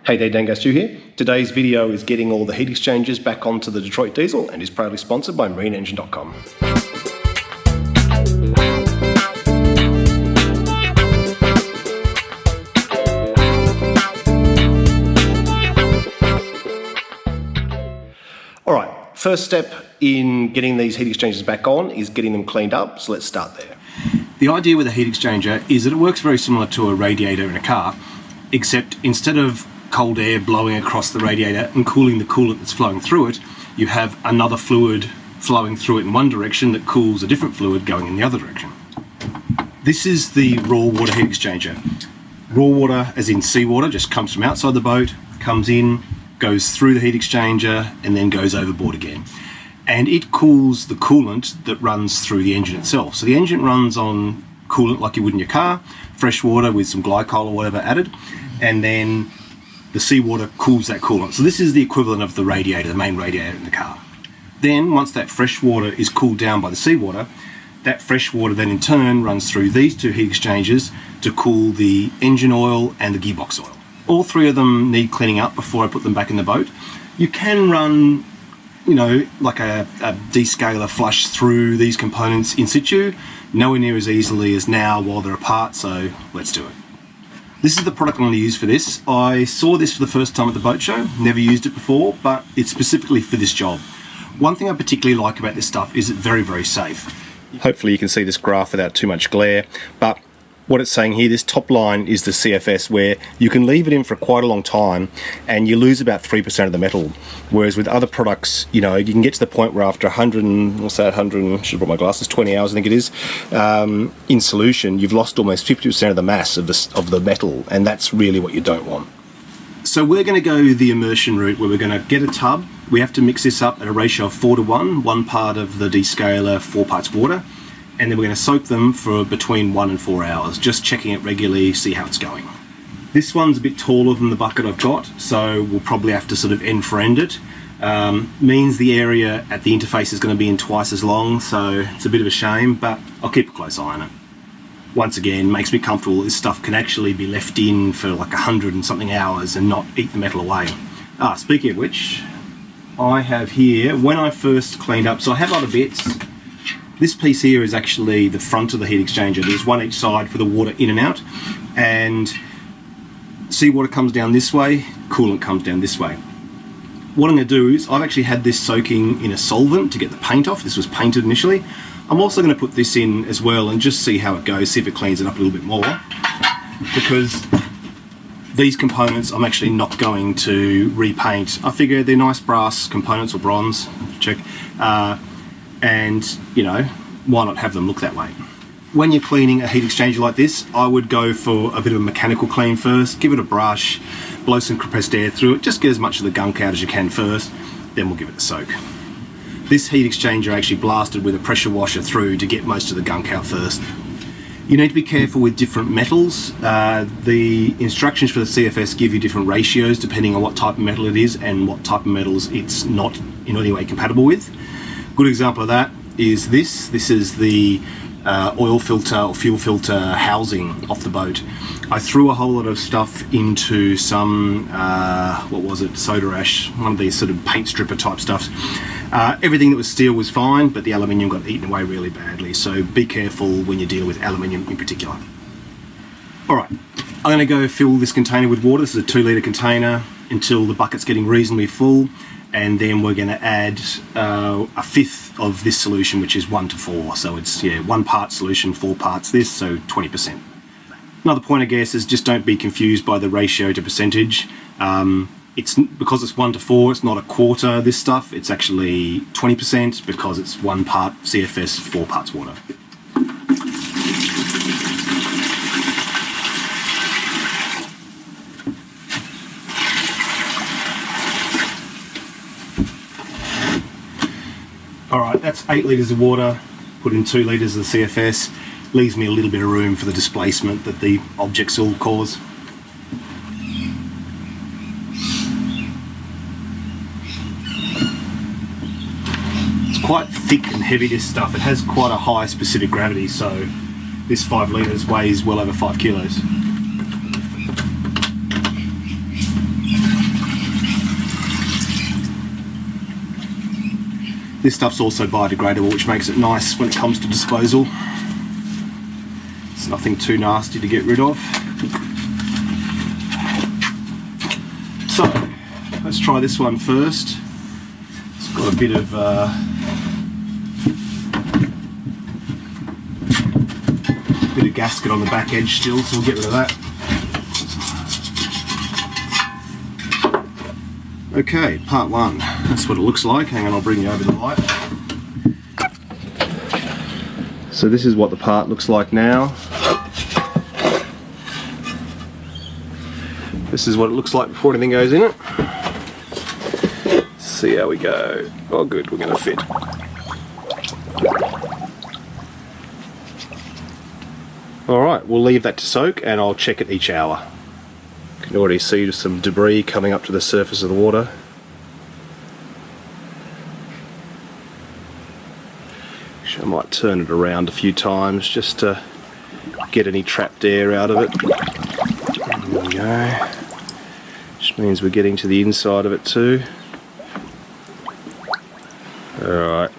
Hey there, Dango Stu here. Today's video is getting all the heat exchangers back onto the Detroit diesel and is proudly sponsored by MarineEngine.com. Alright, first step in getting these heat exchangers back on is getting them cleaned up, so let's start there. The idea with a heat exchanger is that it works very similar to a radiator in a car, except instead of cold air blowing across the radiator and cooling the coolant that's flowing through it, you have another fluid flowing through it in one direction that cools a different fluid going in the other direction. This is the raw water heat exchanger. Raw water, as in seawater, just comes from outside the boat, comes in, goes through the heat exchanger and then goes overboard again. And it cools the coolant that runs through the engine itself. So the engine runs on coolant like you would in your car, fresh water with some glycol or whatever added, and then the seawater cools that coolant. So this is the equivalent of the radiator, the main radiator in the car. Then once that fresh water is cooled down by the seawater, that fresh water then in turn runs through these two heat exchangers to cool the engine oil and the gearbox oil. All three of them need cleaning up before I put them back in the boat. You can run, you know, like a descaler flush through these components in situ, nowhere near as easily as now while they're apart, so let's do it. This is the product I'm going to use for this. I saw this for the first time at the boat show, never used it before, but it's specifically for this job. One thing I particularly like about this stuff is it's very, very safe. Hopefully you can see this graph without too much glare, but what it's saying here, this top line is the CFS, where you can leave it in for quite a long time and you lose about 3% of the metal. Whereas with other products, you know, you can get to the point where after 100 and, what's that, 100, should have brought my glasses, 20 hours I think it is, in solution, you've lost almost 50% of the mass of the metal, and that's really what you don't want. So we're going to go the immersion route, where we're going to get a tub. We have to mix this up at a ratio of 4:1, 1 part of the descaler, 4 parts water. And then we're going to soak them for between 1 and 4 hours, just checking it regularly, see how it's going. This one's a bit taller than the bucket I've got, so we'll probably have to sort of end for end it. Means the area at the interface is going to be in twice as long, so it's a bit of a shame, but I'll keep a close eye on it. Once again, makes me comfortable that this stuff can actually be left in for like 100 and something hours and not eat the metal away. Speaking of which, I have here, when I first cleaned up, so I have other bits. This piece here is actually the front of the heat exchanger. There's one each side for the water in and out, and seawater comes down this way, coolant comes down this way. What I'm going to do is, I've actually had this soaking in a solvent to get the paint off. This was painted initially. I'm also going to put this in as well and just see how it goes, see if it cleans it up a little bit more, because these components I'm actually not going to repaint. I figure they're nice brass components, or bronze, check. And, you know, why not have them look that way? When you're cleaning a heat exchanger like this, I would go for a bit of a mechanical clean first, give it a brush, blow some compressed air through it, just get as much of the gunk out as you can first, then we'll give it a soak. This heat exchanger actually blasted with a pressure washer through to get most of the gunk out first. You need to be careful with different metals. The instructions for the CFS give you different ratios depending on what type of metal it is and what type of metals it's not in any way compatible with. Good example of that is this. This is the oil filter or fuel filter housing off the boat. I threw a whole lot of stuff into some, what was it, soda ash, one of these sort of paint stripper type stuffs. Everything that was steel was fine, but the aluminium got eaten away really badly, so be careful when you're dealing with aluminium in particular. Alright, I'm going to go fill this container with water. This is a 2-litre container until the bucket's getting reasonably full. And then we're going to add a fifth of this solution, which is 1:4. So it's 1 part solution, 4 parts this, so 20%. Another point, I guess, is just don't be confused by the ratio to percentage. It's because it's 1:4, it's not a quarter this stuff. It's actually 20% because it's 1 part CFS, 4 parts water. Alright, that's 8 litres of water, put in 2 litres of the CFS, leaves me a little bit of room for the displacement that the objects will cause. It's quite thick and heavy, this stuff. It has quite a high specific gravity, so this 5 litres weighs well over 5 kilos. This stuff's also biodegradable, which makes it nice when it comes to disposal. It's nothing too nasty to get rid of. So, let's try this one first. It's got a bit of gasket on the back edge still, so we'll get rid of that. Okay, part one. That's what it looks like. Hang on, I'll bring you over the light. So this is what the part looks like now. This is what it looks like before anything goes in it. Let's see how we go. Oh good, we're going to fit. Alright, we'll leave that to soak and I'll check it each hour. You can already see some debris coming up to the surface of the water. I might turn it around a few times just to get any trapped air out of it. There we go. Which means we're getting to the inside of it too. Alright,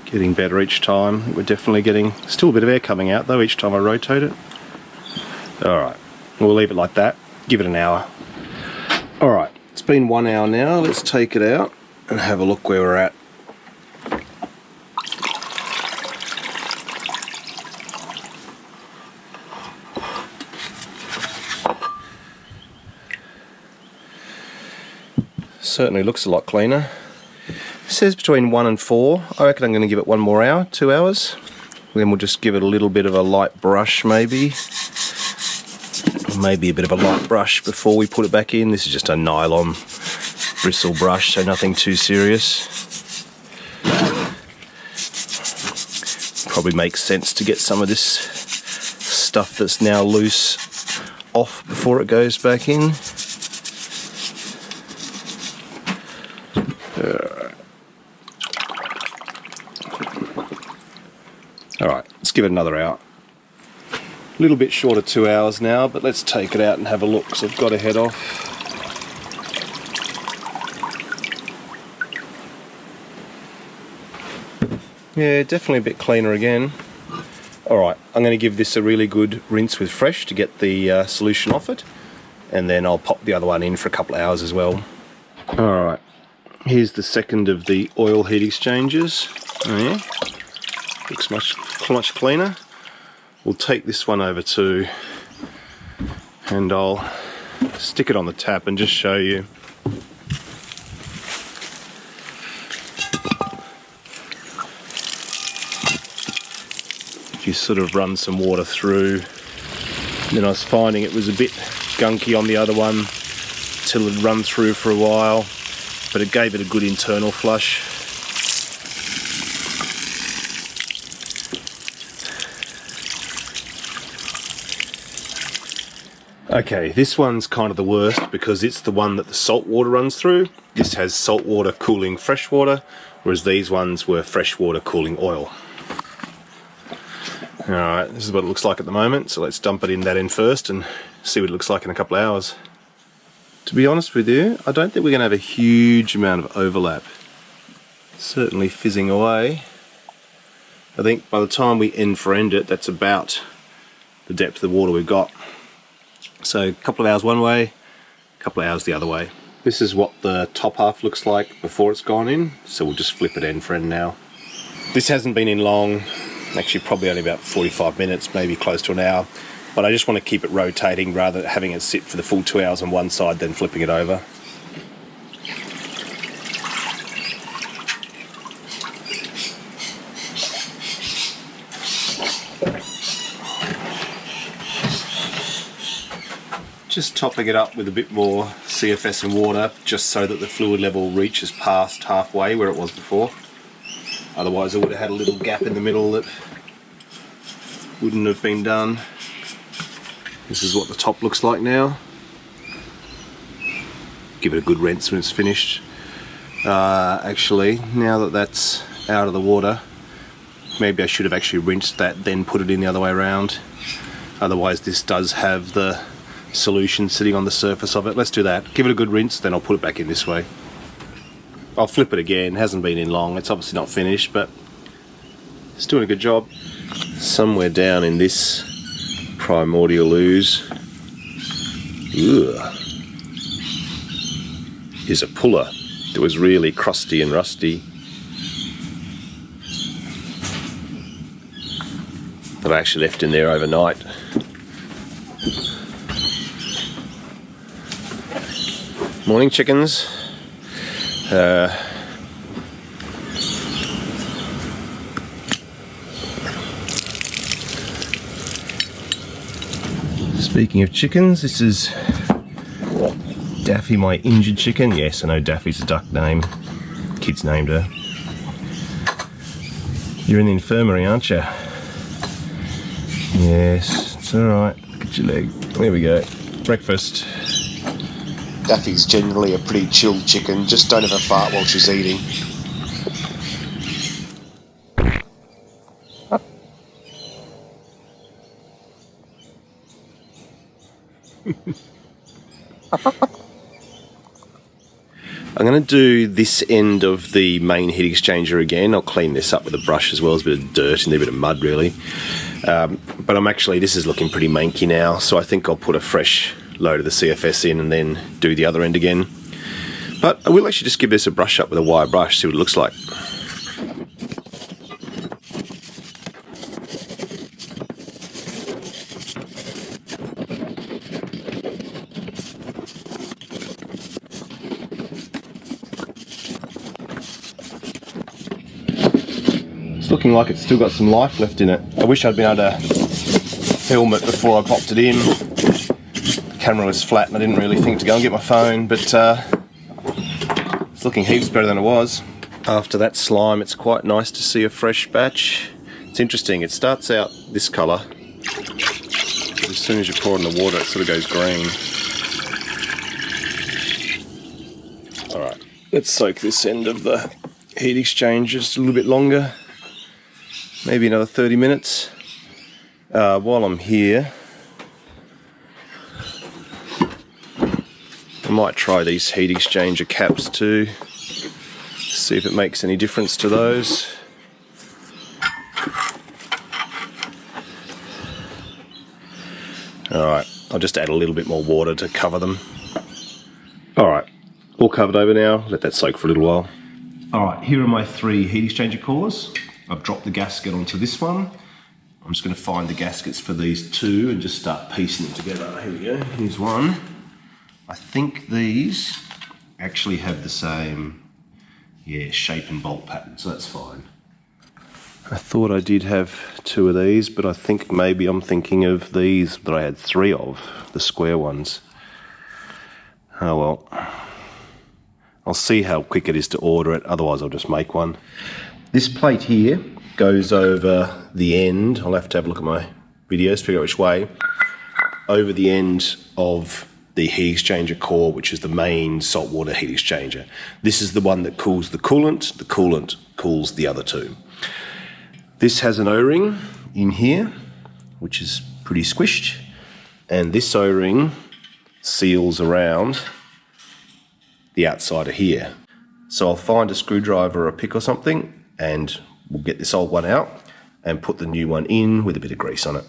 getting better each time. We're definitely getting still a bit of air coming out though each time I rotate it. Alright, we'll leave it like that. Give it an hour. Alright, it's been 1 hour now. Let's take it out and have a look where we're at. Certainly looks a lot cleaner. It says between 1 and 4. I reckon I'm going to give it 1 more hour, 2 hours. Then we'll just give it a little bit of a light brush maybe. Or maybe a bit of a light brush before we put it back in. This is just a nylon bristle brush, so nothing too serious. Probably makes sense to get some of this stuff that's now loose off before it goes back in. Alright, let's give it another hour. A little bit short of 2 hours now, but let's take it out and have a look, so I've got to head off. Yeah, definitely a bit cleaner again. Alright, I'm going to give this a really good rinse with fresh to get the solution off it, and then I'll pop the other one in for a couple of hours as well. Alright, here's the second of the oil heat exchangers. Oh yeah, looks much cleaner. We'll take this one over too, and I'll stick it on the tap and just show you. If you sort of run some water through, then I was finding it was a bit gunky on the other one till it run through for a while, but it gave it a good internal flush. Okay, this one's kind of the worst because it's the one that the salt water runs through. This has salt water cooling fresh water, whereas these ones were fresh water cooling oil. Alright, this is what it looks like at the moment, so let's dump it in that end first and see what it looks like in a couple of hours. To be honest with you, I don't think we're going to have a huge amount of overlap. Certainly fizzing away. I think by the time we end for end it, that's about the depth of the water we've got. So a couple of hours one way, a couple of hours the other way. This is what the top half looks like before it's gone in, so we'll just flip it end for end now. This hasn't been in long, actually probably only about 45 minutes, maybe close to an hour, but I just want to keep it rotating rather than having it sit for the full 2 hours on one side then flipping it over. Just topping it up with a bit more CFS and water just so that the fluid level reaches past halfway where it was before. Otherwise it would have had a little gap in the middle that wouldn't have been done. This is what the top looks like now. Give it a good rinse when it's finished. Actually, now that that's out of the water, maybe I should have actually rinsed that then put it in the other way around. Otherwise this does have the solution sitting on the surface of it. Let's do that. Give it a good rinse, then I'll put it back in this way. I'll flip it again. Hasn't been in long. It's obviously not finished, but it's doing a good job. Somewhere down in this primordial ooze is a puller that was really crusty and rusty that I actually left in there overnight. Morning, chickens. Speaking of chickens, this is Daffy, my injured chicken. Yes, I know Daffy's a duck name. Kids named her. You're in the infirmary, aren't you? Yes, it's alright. Look at your leg. There we go. Breakfast. Daffy's generally a pretty chilled chicken. Just don't have a fart while she's eating. I'm going to do this end of the main heat exchanger again. I'll clean this up with a brush as well. There's a bit of dirt and a bit of mud really. But this is looking pretty manky now, so I think I'll put a fresh load of the CFS in and then do the other end again. But I will actually just give this a brush up with a wire brush, see what it looks like. Looking like it's still got some life left in it. I wish I'd been able to film it before I popped it in. The camera was flat and I didn't really think to go and get my phone, but it's looking heaps better than it was. After that slime, it's quite nice to see a fresh batch. It's interesting, it starts out this colour. As soon as you pour it in the water, it sort of goes green. Alright, let's soak this end of the heat exchanger just a little bit longer. Maybe another 30 minutes. While I'm here, I might try these heat exchanger caps too, see if it makes any difference to those. Alright, I'll just add a little bit more water to cover them. Alright, all covered over now, let that soak for a little while. Alright, here are my 3 heat exchanger cores. I've dropped the gasket onto this one. I'm just going to find the gaskets for these 2 and just start piecing them together. Here we go, here's one. I think these actually have the same shape and bolt pattern, so that's fine. I thought I did have 2 of these, but I think maybe I'm thinking of these that I had 3 of, the square ones. Oh well. I'll see how quick it is to order it, otherwise I'll just make one. This plate here goes over the end. I'll have to have a look at my videos to figure out which way. Over the end of the heat exchanger core, which is the main saltwater heat exchanger. This is the one that cools the coolant. The coolant cools the other 2. This has an O-ring in here, which is pretty squished. And this O-ring seals around the outside of here. So I'll find a screwdriver or a pick or something, and we'll get this old one out and put the new one in with a bit of grease on it.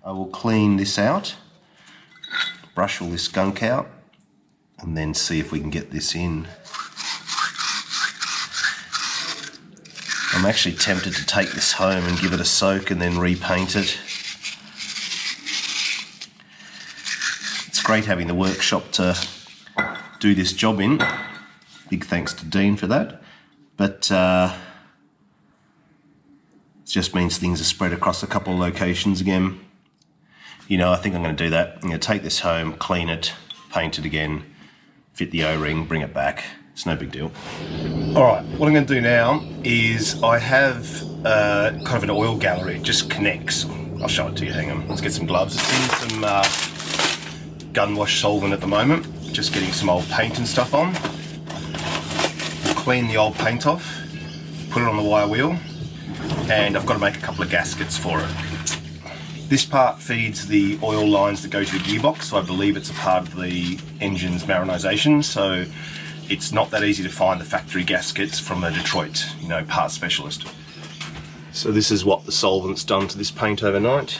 I will clean this out, brush all this gunk out, and then see if we can get this in. I'm actually tempted to take this home and give it a soak and then repaint it. It's great having the workshop to do this job in. Big thanks to Dean for that. But it just means things are spread across a couple of locations again. You know, I think I'm going to do that. I'm going to take this home, clean it, paint it again, fit the O-ring, bring it back. It's no big deal. Alright, what I'm going to do now is I have kind of an oil gallery. It just connects. I'll show it to you, hang on. Let's get some gloves. It's in some gun wash solvent at the moment. Just getting some old paint and stuff on. Clean the old paint off, put it on the wire wheel, and I've got to make a couple of gaskets for it. This part feeds the oil lines that go to the gearbox, so I believe it's a part of the engine's marinisation, so it's not that easy to find the factory gaskets from a Detroit, parts specialist. So this is what the solvent's done to this paint overnight.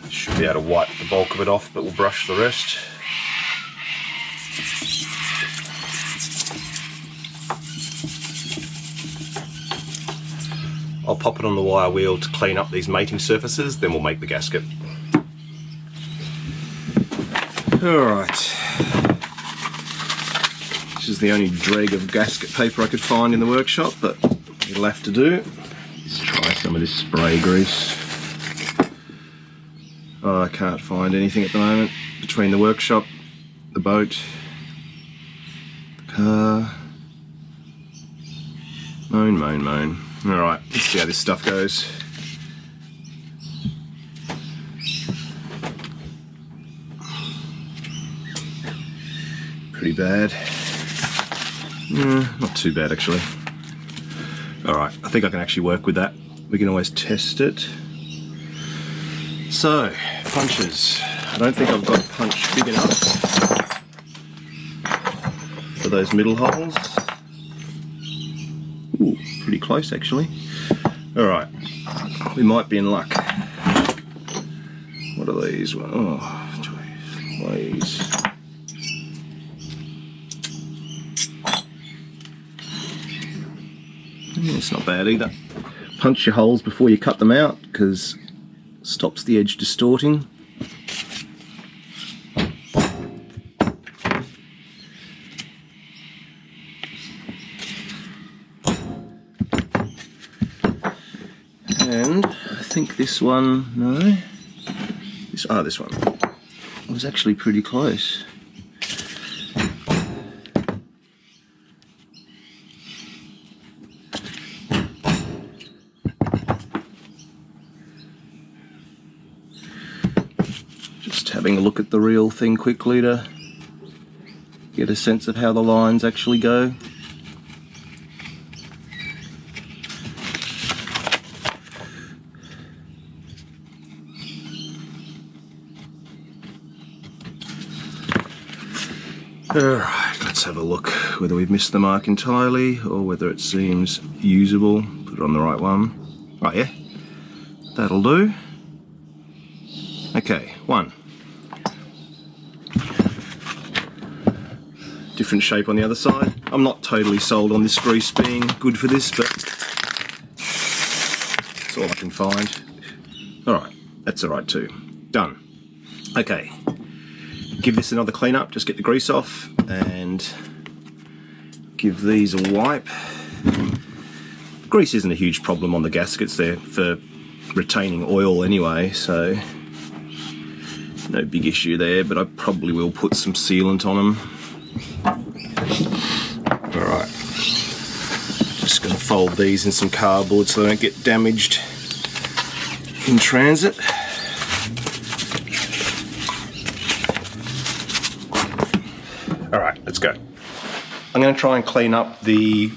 Should be able to wipe the bulk of it off, but we'll brush the rest. I'll pop it on the wire wheel to clean up these mating surfaces, then we'll make the gasket. Alright. This is the only dreg of gasket paper I could find in the workshop, but it'll have to do. Let's try some of this spray grease. Oh, I can't find anything at the moment between the workshop, the boat, the car. Moan. Alright, let's see how this stuff goes. Pretty bad. Not too bad actually. Alright, I think I can actually work with that. We can always test it. So, punches. I don't think I've got a punch big enough for those middle holes. Ooh, pretty close actually. Alright, we might be in luck. What are these? Oh, please. It's not bad either. Punch your holes before you cut them out, because it stops the edge distorting. And I think this one, no, this one was actually pretty close. Just having a look at the real thing quickly to get a sense of how the lines actually go. Alright, let's have a look whether we've missed the mark entirely or whether it seems usable. Put it on the right one. Oh yeah, that'll do. Okay, one. Different shape on the other side. I'm not totally sold on this grease being good for this, but that's all I can find. Alright, that's alright too. Done. Okay. Give this another clean up, just get the grease off and give these a wipe. Grease isn't a huge problem on the gaskets, they're for retaining oil anyway, so no big issue there, but I probably will put some sealant on them. Alright, just going to fold these in some cardboard so they don't get damaged in transit. Alright, let's go. I'm going to try and clean up the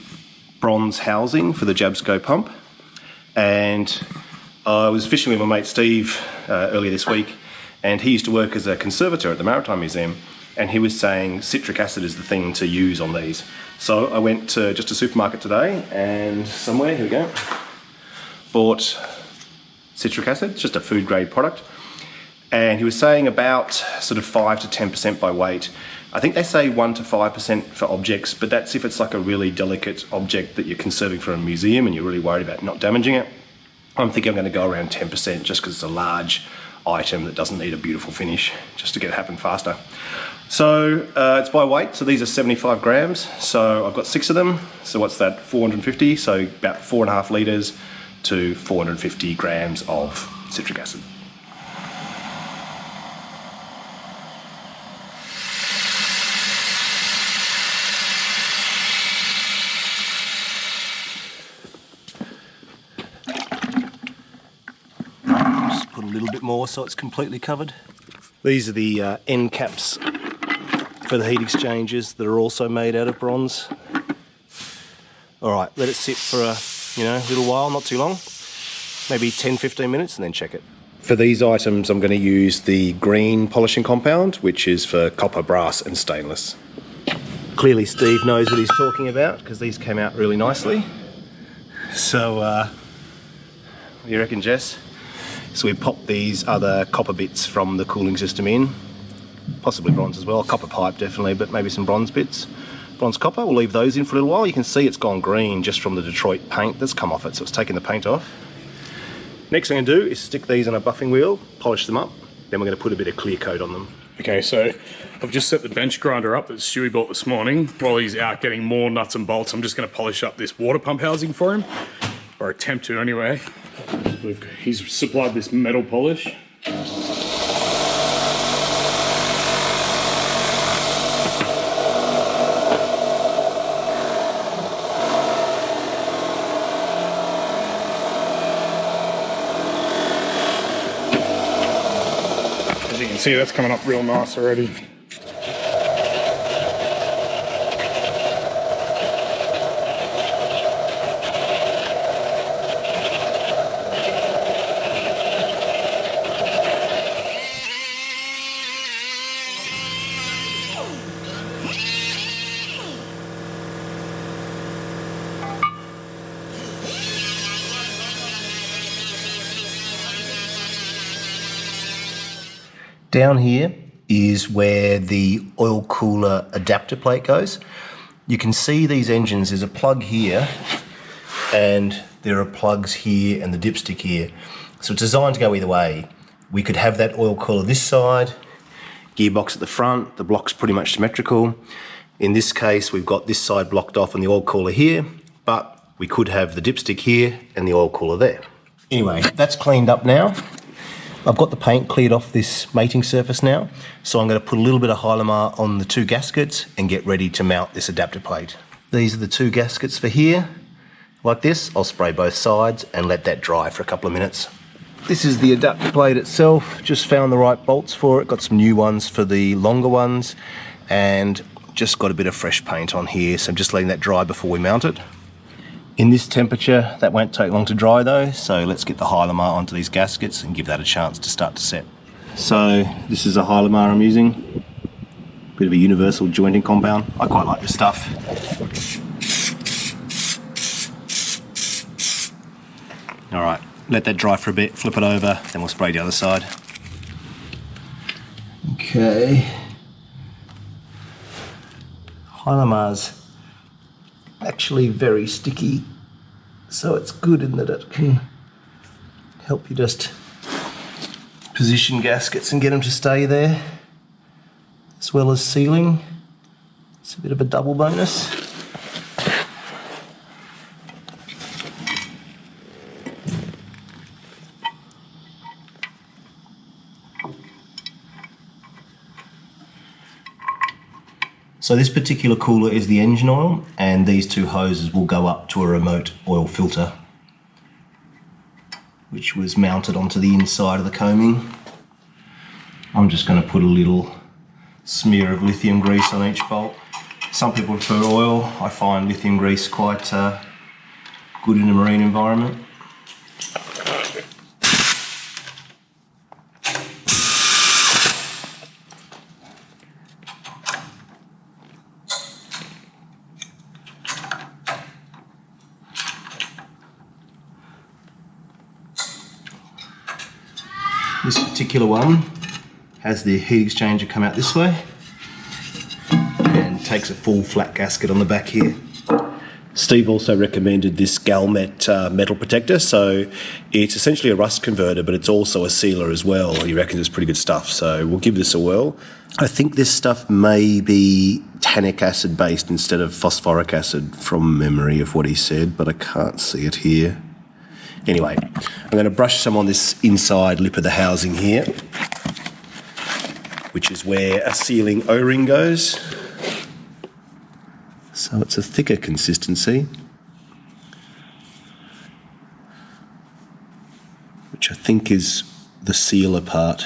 bronze housing for the Jabsco pump, and I was fishing with my mate Steve earlier this week, and he used to work as a conservator at the Maritime Museum, and he was saying citric acid is the thing to use on these. So I went to just a supermarket today and somewhere, here we go, bought citric acid. It's just a food grade product, and he was saying about sort of 5 to 10% by weight. I think they say 1 to 5% for objects, but that's if it's like a really delicate object that you're conserving for a museum and you're really worried about not damaging it. I'm thinking I'm going to go around 10% just because it's a large item that doesn't need a beautiful finish, just to get it happen faster. So it's by weight, so these are 75 grams. So I've got 6 of them. So what's that, 450? So about 4.5 litres to 450 grams of citric acid. Put a little bit more so it's completely covered. These are the end caps for the heat exchangers that are also made out of bronze. Alright, let it sit for you know, a little while, not too long, maybe 10-15 minutes, and then check it. For these items, I'm going to use the green polishing compound, which is for copper, brass and stainless. Clearly Steve knows what he's talking about because these came out really nicely. So, what do you reckon, Jess? So we popped these other copper bits from the cooling system in, possibly bronze as well, copper pipe definitely, but maybe some bronze bits. Bronze copper, we'll leave those in for a little while. You can see it's gone green just from the Detroit paint that's come off it, so it's taken the paint off. Next thing I'm going to do is stick these on a buffing wheel, polish them up, then we're going to put a bit of clear coat on them. Okay, so I've just set the bench grinder up that Stewie bought this morning. While he's out getting more nuts and bolts, I'm just going to polish up this water pump housing for him, or attempt to anyway. He's supplied this metal polish. As you can see, that's coming up real nice already. Down here is where the oil cooler adapter plate goes. You can see these engines, there's a plug here and there are plugs here and the dipstick here. So it's designed to go either way. We could have that oil cooler this side, gearbox at the front, the block's pretty much symmetrical. In this case, we've got this side blocked off and the oil cooler here, but we could have the dipstick here and the oil cooler there. Anyway, that's cleaned up now. I've got the paint cleared off this mating surface now, so I'm going to put a little bit of Hylamar on the two gaskets and get ready to mount this adapter plate. These are the two gaskets for here. Like this, I'll spray both sides and let that dry for a couple of minutes. This is the adapter plate itself, just found the right bolts for it, got some new ones for the longer ones, and just got a bit of fresh paint on here, so I'm just letting that dry before we mount it. In this temperature, that won't take long to dry though, so let's get the Hylamar onto these gaskets and give that a chance to start to set. So this is a Hylamar I'm using, bit of a universal jointing compound. I quite like this stuff. All right, let that dry for a bit, flip it over, then we'll spray the other side. Okay. Hylamar's actually very sticky, so it's good in that it can help you just position gaskets and get them to stay there, as well as sealing. It's a bit of a double bonus. So this particular cooler is the engine oil, and these two hoses will go up to a remote oil filter, which was mounted onto the inside of the coaming. I'm just going to put a little smear of lithium grease on each bolt. Some people prefer oil. I find lithium grease quite good in a marine environment. This particular one has the heat exchanger come out this way and takes a full flat gasket on the back here. Steve also recommended this Galmet metal protector, so it's essentially a rust converter, but it's also a sealer as well. He reckons it's pretty good stuff, so we'll give this a whirl. I think this stuff may be tannic acid based instead of phosphoric acid from memory of what he said, but I can't see it here. Anyway, I'm going to brush some on this inside lip of the housing here, which is where a sealing O-ring goes. So it's a thicker consistency, which I think is the sealer part.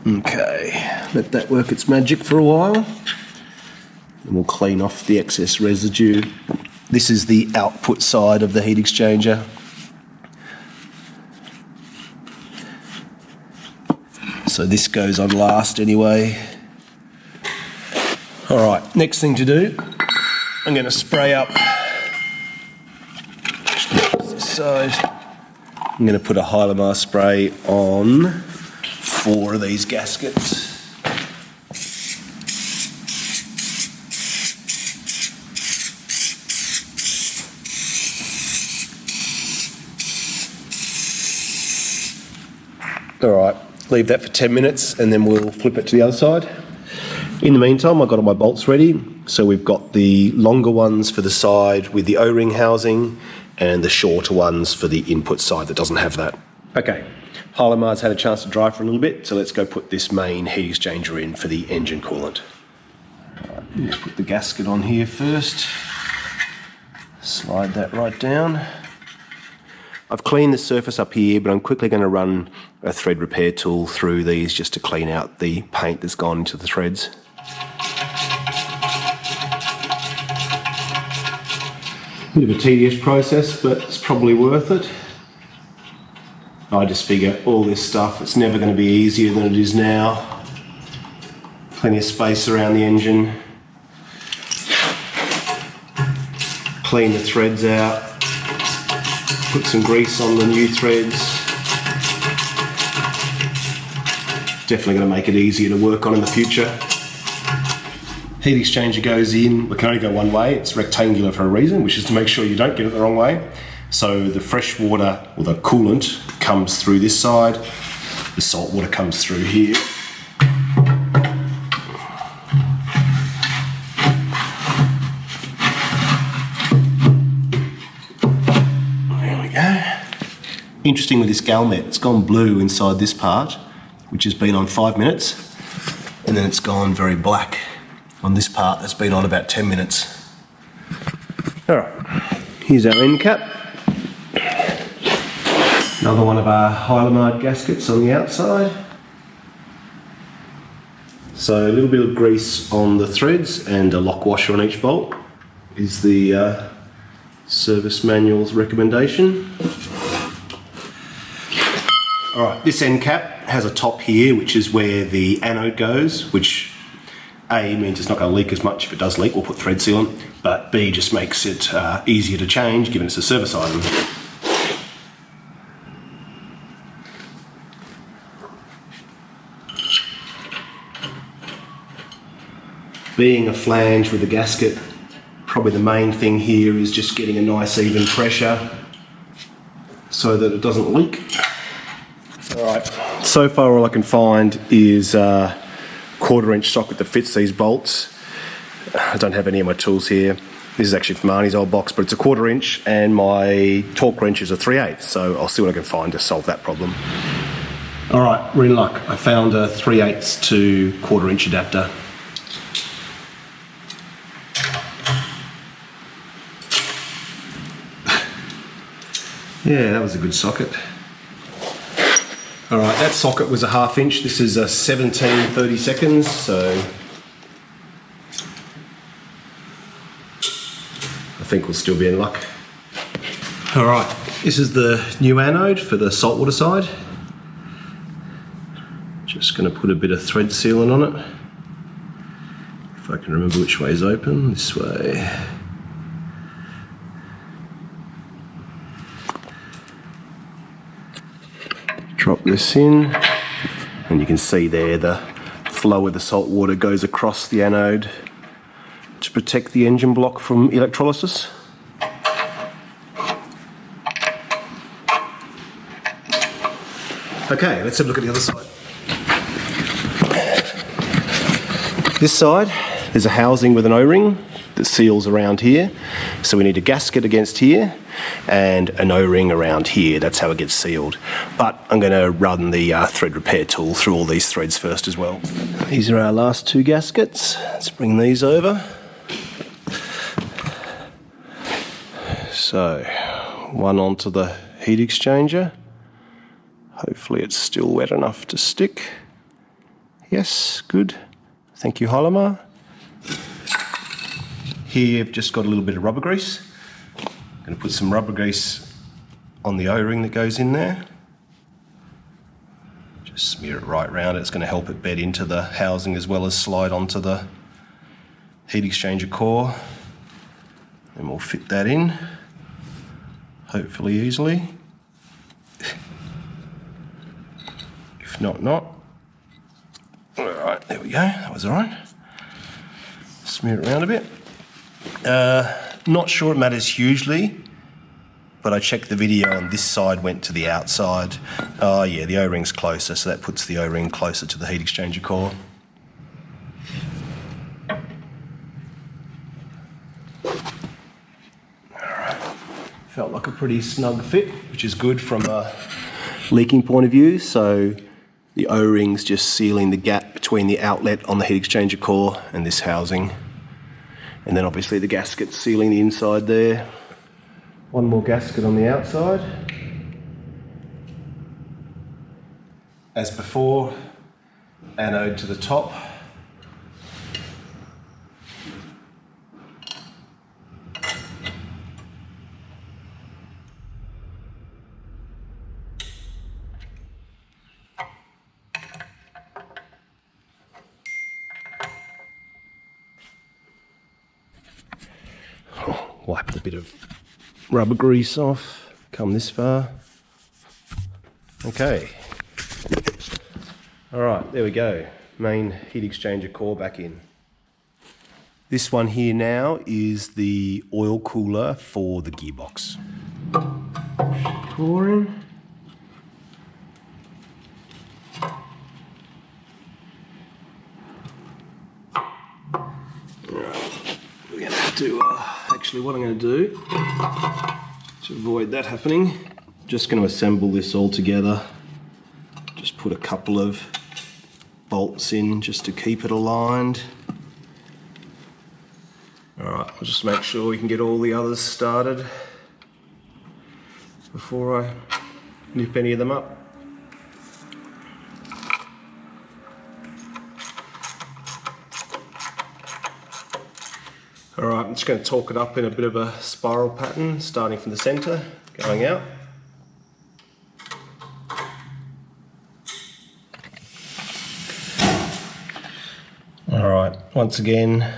Okay, let that work its magic for a while. And we'll clean off the excess residue This is the output side of the heat exchanger. So this goes on last anyway. All right, next thing to do, I'm going to spray up this side. I'm going to put a Hylamar spray on 4 of these gaskets. All right, leave that for 10 minutes and then we'll flip it to the other side. In the meantime, I've got all my bolts ready. So we've got the longer ones for the side with the O-ring housing and the shorter ones for the input side that doesn't have that. Okay, Hylamar's had a chance to dry for a little bit, so let's go put this main heat exchanger in for the engine coolant. Right, let's put the gasket on here first. Slide that right down. I've cleaned the surface up here, but I'm quickly going to run a thread repair tool through these just to clean out the paint that's gone into the threads. Bit of a tedious process, but it's probably worth it. I just figure all this stuff, it's never going to be easier than it is now. Plenty of space around the engine. Clean the threads out. Put some grease on the new threads. Definitely going to make it easier to work on in the future. Heat exchanger goes in, we can only go one way, it's rectangular for a reason, which is to make sure you don't get it the wrong way. So the fresh water, or the coolant, comes through this side, the salt water comes through here. Interesting with this Galmet, it's gone blue inside this part, which has been on 5 minutes, and then it's gone very black on this part that's been on about 10 minutes. Alright, here's our end cap. Another one of our Hylamar gaskets on the outside. So a little bit of grease on the threads and a lock washer on each bolt is the service manual's recommendation. Alright, this end cap has a top here, which is where the anode goes, which A means it's not going to leak as much. If it does leak, we'll put thread sealant, but B just makes it easier to change, given it's a service item. Being a flange with a gasket, probably the main thing here is just getting a nice even pressure so that it doesn't leak. Alright, so far all I can find is a 1/4 inch socket that fits these bolts. I don't have any of my tools here. This is actually from Arnie's old box, but it's a 1/4 inch and my torque wrench is a 3/8, so I'll see what I can find to solve that problem. Alright, we're in luck. I found a 3/8 to 1/4 inch adapter. Yeah, that was a good socket. Alright, that socket was a 1/2 inch. This is a 17/32, so I think we'll still be in luck. Alright, this is the new anode for the saltwater side. Just going to put a bit of thread sealant on it. If I can remember which way is open, this way. Drop this in, and you can see there the flow of the salt water goes across the anode to protect the engine block from electrolysis. Okay, let's have a look at the other side. This side, there's a housing with an O-ring that seals around here. So we need a gasket against here and an O-ring around here. That's how it gets sealed. But I'm going to run the thread repair tool through all these threads first as well. These are our last 2 gaskets. Let's bring these over. So, one onto the heat exchanger. Hopefully it's still wet enough to stick. Yes, good. Thank you, Hylamar. Here I've just got a little bit of rubber grease. going to put some rubber grease on the O-ring that goes in there. Just smear it right round. It's going to help it bed into the housing as well as slide onto the heat exchanger core. And we'll fit that in, hopefully easily. If not, not. Alright, there we go, that was alright. Smear it around a bit. Not sure it matters hugely, but I checked the video and this side went to the outside. Oh yeah, the O-ring's closer, so that puts the O-ring closer to the heat exchanger core. Alright, felt like a pretty snug fit, which is good from a leaking point of view. So the O-ring's just sealing the gap between the outlet on the heat exchanger core and this housing. And then obviously the gasket's sealing the inside there. One more gasket on the outside. As before, anode to the top. Wipe a bit of rubber grease off, come this far. Okay. Alright, there we go. Main heat exchanger core back in. This one here now is the oil cooler for the gearbox. Core in. We're going to have to, actually what I'm going to do to avoid that happening, just going to assemble this all together. Just put a couple of bolts in just to keep it aligned. Alright, I'll just make sure we can get all the others started before I nip any of them up. Alright, I'm just going to torque it up in a bit of a spiral pattern, starting from the centre, going out. Alright, once again,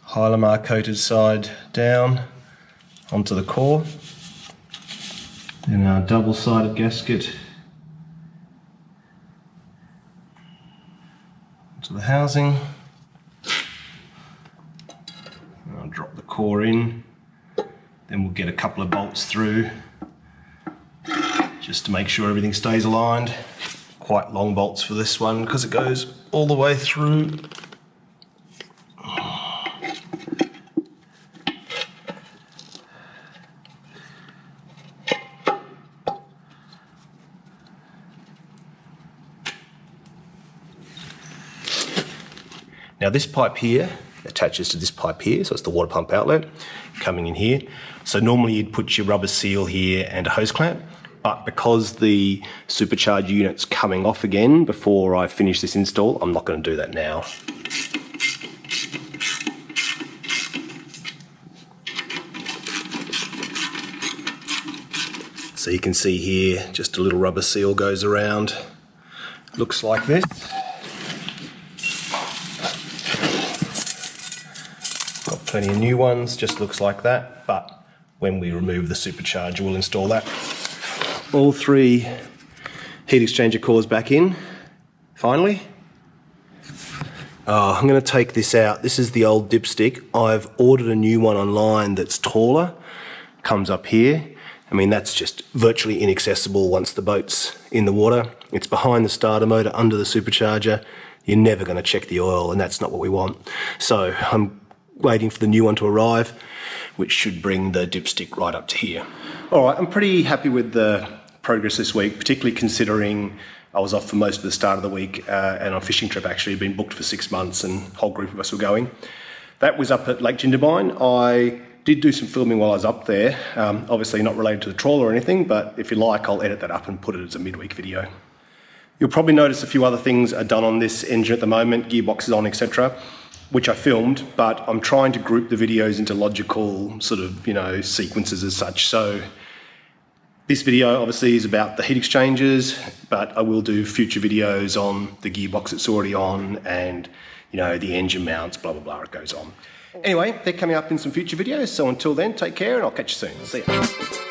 Hylamar coated side down onto the core. Then our double-sided gasket onto the housing. I'll drop the core in, then we'll get a couple of bolts through just to make sure everything stays aligned. Quite long bolts for this one because it goes all the way through. Now this pipe here attaches to this pipe here, so it's the water pump outlet coming in here. So normally you'd put your rubber seal here and a hose clamp, but because the supercharged unit's coming off again before I finish this install, I'm not going to do that now. So you can see here, just a little rubber seal goes around. Looks like this. Plenty of new ones, just looks like that, but when we remove the supercharger we'll install that. All three heat exchanger cores back in, finally. I'm going to take this out. This is the old dipstick. I've ordered a new one online that's taller, comes up here. I mean, that's just virtually inaccessible once the boat's in the water. It's behind the starter motor, under the supercharger. You're never going to check the oil, and that's not what we want. So I'm waiting for the new one to arrive, which should bring the dipstick right up to here. All right, I'm pretty happy with the progress this week, particularly considering I was off for most of the start of the week and on a fishing trip actually, been booked for 6 months and a whole group of us were going. That was up at Lake Jindabyne. I did do some filming while I was up there, obviously not related to the trawler or anything, but if you like, I'll edit that up and put it as a midweek video. You'll probably notice a few other things are done on this engine at the moment, gearbox is on, etc. which I filmed, but I'm trying to group the videos into logical sort of, you know, sequences as such. So this video obviously is about the heat exchangers, but I will do future videos on the gearbox it's already on and, you know, the engine mounts, blah, blah, blah, it goes on. Anyway, they're coming up in some future videos. So until then, take care and I'll catch you soon. See ya.